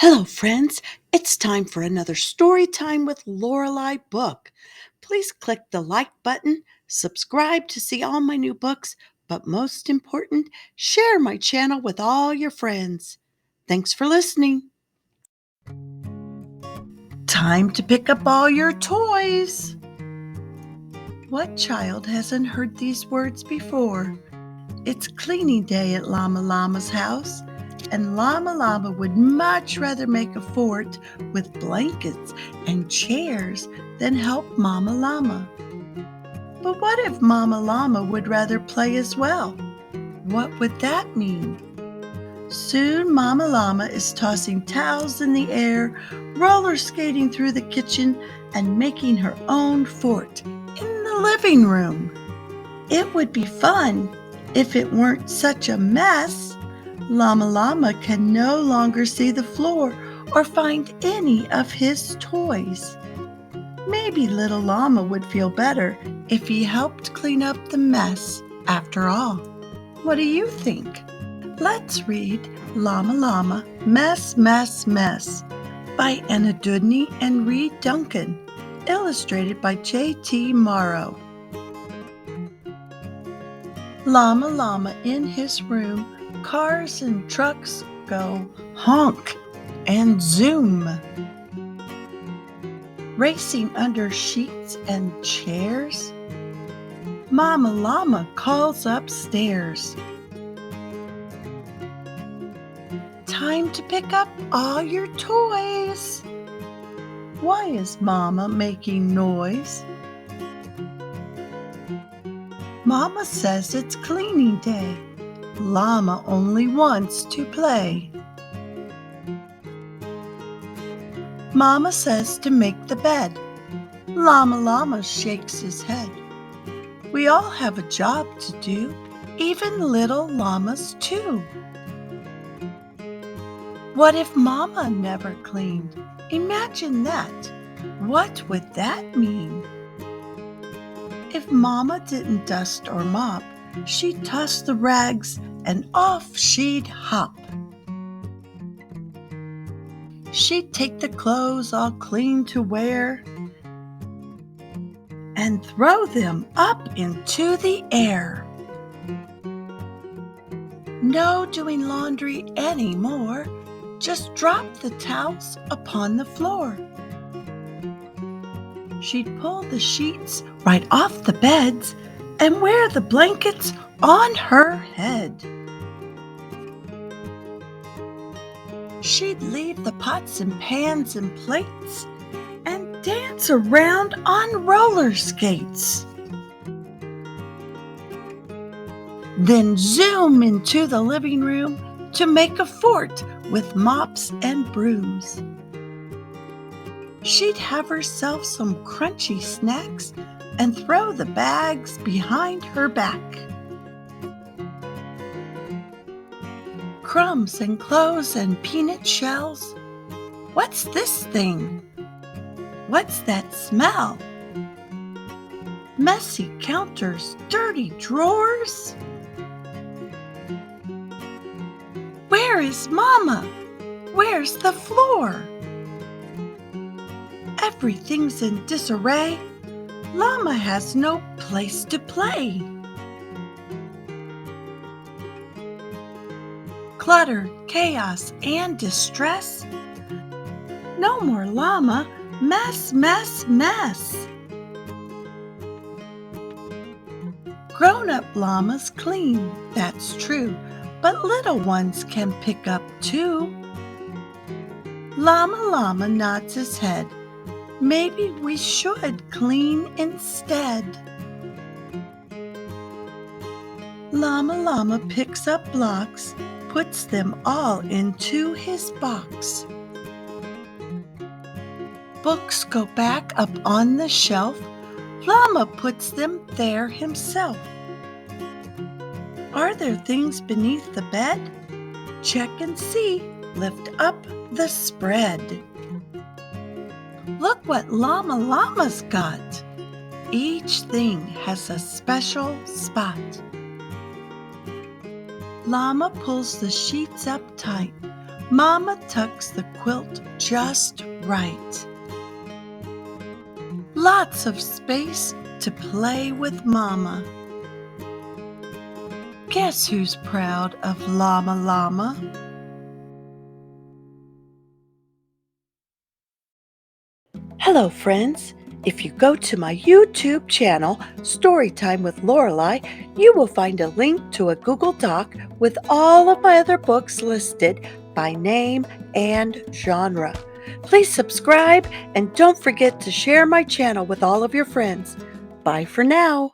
Hello, friends. It's time for another story time with Lorelei book. Please click the like button, subscribe to see all my new books, but most important, share my channel with all your friends. Thanks for listening. Time to pick up all your toys. What child hasn't heard these words before? It's cleaning day at Llama Llama's house, and Llama Llama would much rather make a fort with blankets and chairs than help Mama Llama. But what if Mama Llama would rather play as well? What would that mean? Soon Mama Llama is tossing towels in the air, roller skating through the kitchen, and making her own fort in the living room. It would be fun if it weren't such a mess. Llama Llama can no longer see the floor or find any of his toys. Maybe little Llama would feel better if he helped clean up the mess after all. What do you think? Let's read Llama Llama, Mess, Mess, Mess by Anna Dewdney and Duncan, illustrated by J.T. Morrow. Llama Llama in his room, cars and trucks go honk and zoom. Racing under sheets and chairs, Mama Llama calls upstairs. Time to pick up all your toys. Why is Mama making noise? Mama says it's cleaning day. Llama only wants to play. Mama says to make the bed. Llama Llama shakes his head. We all have a job to do, even little llamas too. What if Mama never cleaned? Imagine that. What would that mean? If Mama didn't dust or mop, she'd toss the rags and off she'd hop. She'd take the clothes all clean to wear and throw them up into the air. No doing laundry anymore, just drop the towels upon the floor. She'd pull the sheets right off the beds and wear the blankets on her head. She'd leave the pots and pans and plates and dance around on roller skates. Then zoom into the living room to make a fort with mops and brooms. She'd have herself some crunchy snacks and throw the bags behind her back. Crumbs and clothes and peanut shells. What's this thing? What's that smell? Messy counters, dirty drawers. Where is Mama? Where's the floor? Everything's in disarray. Llama has no place to play. Clutter, chaos, and distress. No more Llama, mess, mess, mess. Grown-up llamas clean, that's true, but little ones can pick up too. Llama Llama nods his head. Maybe we should clean instead. Llama Llama picks up blocks, puts them all into his box. Books go back up on the shelf. Llama puts them there himself. Are there things beneath the bed? Check and see. Lift up the spread. Look what Llama Llama's got. Each thing has a special spot. Llama pulls the sheets up tight, Mama tucks the quilt just right. Lots of space to play with Mama. Guess who's proud of Llama Llama? Hello, friends. If you go to my YouTube channel, Storytime with Lorelei, you will find a link to a Google Doc with all of my other books listed by name and genre. Please subscribe and don't forget to share my channel with all of your friends. Bye for now.